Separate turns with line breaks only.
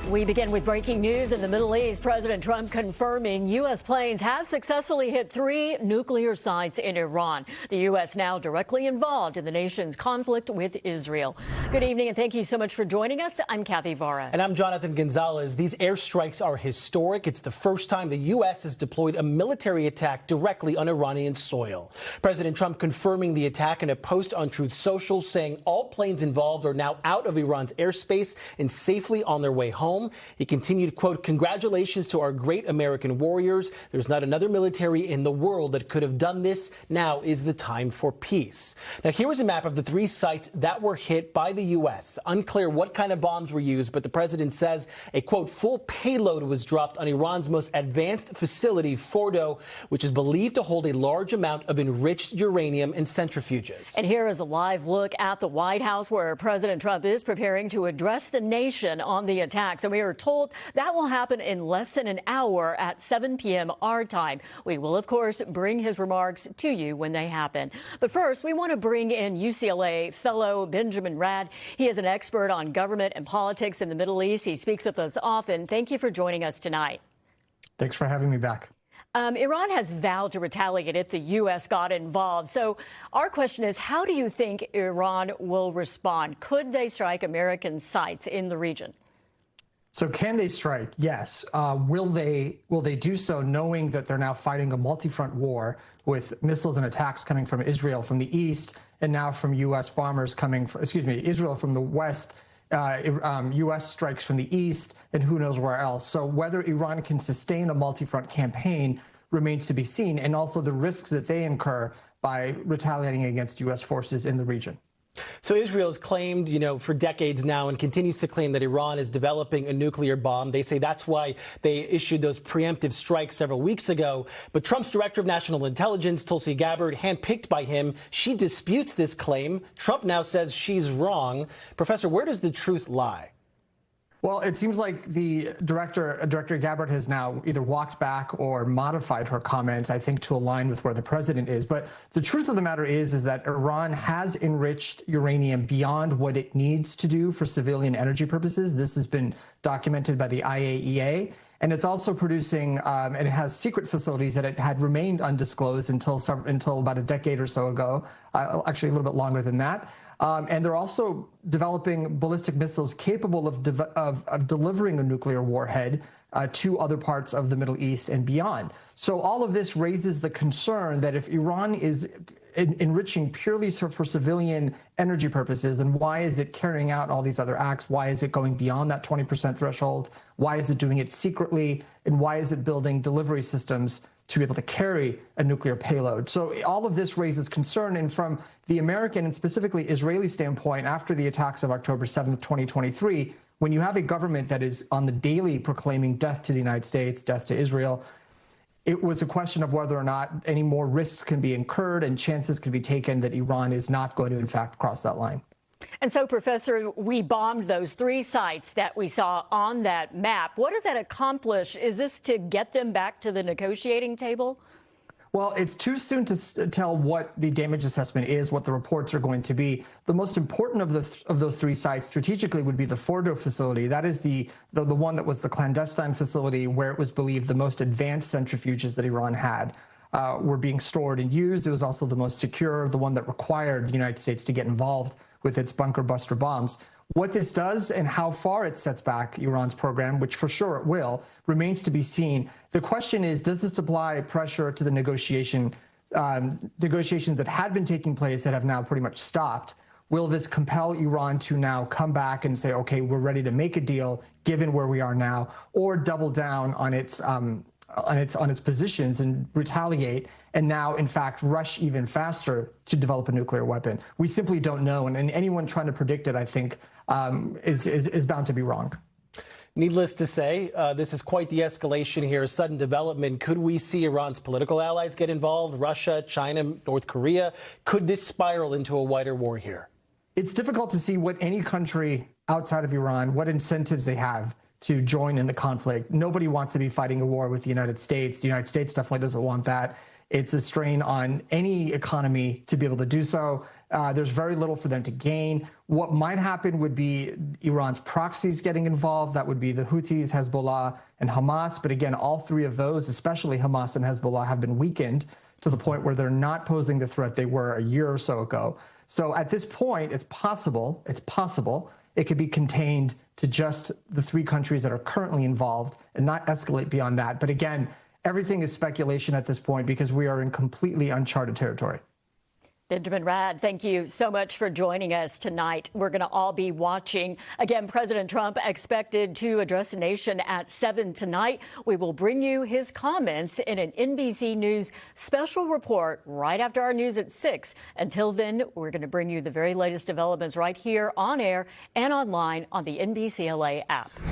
We begin with breaking news in the Middle East. President Trump confirming U.S. planes have successfully hit 3 nuclear sites in Iran. The U.S. now directly involved in the nation's conflict with Israel. Good evening, and thank you so much for joining us. I'm Kathy Vara.
And I'm Jonathan Gonzalez. These airstrikes are historic. It's the first time the U.S. has deployed a military attack directly on Iranian soil. President Trump confirming the attack in a post on Truth Social, saying all planes involved are now out of Iran's airspace and safely on their way home. He continued, quote, "Congratulations to our great American warriors. There's not another military in the world that could have done this. Now is the time for peace." Now, here is a map of the 3 sites that were hit by the U.S. Unclear what kind of bombs were used, but the president says a, quote, "full payload was dropped on Iran's most advanced facility, Fordo, which is believed to hold a large amount of enriched uranium and centrifuges."
And here is a live look at the White House, where President Trump is preparing to address the nation on the attacks. And we are told that will happen in less than an hour at 7 p.m. our time. We will, of course, bring his remarks to you when they happen. But first, we want to bring in UCLA fellow Benjamin Raad. He is an expert on government and politics in the Middle East. He speaks with us often. Thank you for joining us tonight.
Thanks for having me back.
Iran has vowed to retaliate if the U.S. got involved. So our question is, how do you think Iran will respond? Could they strike American sites in the region?
So can they strike? Yes. Will they do so knowing that they're now fighting a multi-front war with missiles and attacks coming from Israel from the east and now from U.S. bombers coming from, Israel from the west, U.S. strikes from the east, and who knows where else. So whether Iran can sustain a multi-front campaign remains to be seen, and also the risks that they incur by retaliating against U.S. forces in the region.
So Israel has claimed, for decades now and continues to claim that Iran is developing a nuclear bomb. They say that's why they issued those preemptive strikes several weeks ago. But Trump's director of national intelligence, Tulsi Gabbard, handpicked by him, she disputes this claim. Trump now says she's wrong. Professor, where does the truth lie?
Well, it seems like the Director Gabbard has now either walked back or modified her comments, I think, to align with where the president is. But the truth of the matter is that Iran has enriched uranium beyond what it needs to do for civilian energy purposes. This has been documented by the IAEA. And it's also producing, and it has secret facilities that it had remained undisclosed until about a decade or so ago, actually a little bit longer than that. And they're also developing ballistic missiles capable of delivering a nuclear warhead to other parts of the Middle East and beyond. So all of this raises the concern that if Iran is enriching purely for civilian energy purposes, then why is it carrying out all these other acts? Why is it going beyond that 20% threshold? Why is it doing it secretly? And why is it building delivery systems to be able to carry a nuclear payload? So all of this raises concern. And from the American and specifically Israeli standpoint, after the attacks of October 7th, 2023, when you have a government that is on the daily proclaiming death to the United States, death to Israel, it was a question of whether or not any more risks can be incurred and chances can be taken that Iran is not going to, in fact, cross that line.
And so, Professor, we bombed those 3 sites that we saw on that map. What does that accomplish? Is this to get them back to the negotiating table?
Well, it's too soon to tell what the damage assessment is, what the reports are going to be. The most important of those 3 sites strategically would be the Fordo facility. That is the one that was the clandestine facility where it was believed the most advanced centrifuges that Iran had were being stored and used. It was also the most secure, the one that required the United States to get involved with its bunker buster bombs. What this does and how far it sets back Iran's program, which for sure it will, remains to be seen. The question is, does this apply pressure to the negotiations that had been taking place that have now pretty much stopped? Will this compel Iran to now come back and say, okay, we're ready to make a deal given where we are now, or double down on its positions and retaliate and now, in fact, rush even faster to develop a nuclear weapon? We simply don't know. And anyone trying to predict it, I think, is bound to be wrong.
Needless to say, this is quite the escalation here, a sudden development. Could we see Iran's political allies get involved? Russia, China, North Korea? Could this spiral into a wider war here?
It's difficult to see what any country outside of Iran, what incentives they have to join in the conflict. Nobody wants to be fighting a war with the United States. The United States definitely doesn't want that. It's a strain on any economy to be able to do so. There's very little for them to gain. What might happen would be Iran's proxies getting involved. That would be the Houthis, Hezbollah, and Hamas. But again, all three of those, especially Hamas and Hezbollah, have been weakened to the point where they're not posing the threat they were a year or so ago. So at this point, it's possible it could be contained to just the three countries that are currently involved and not escalate beyond that. But again, everything is speculation at this point because we are in completely uncharted territory.
Benjamin Raad, thank you so much for joining us tonight. We're going to all be watching. Again, President Trump expected to address the nation at 7 tonight. We will bring you his comments in an NBC News special report right after our news at 6. Until then, we're going to bring you the very latest developments right here on air and online on the NBCLA app.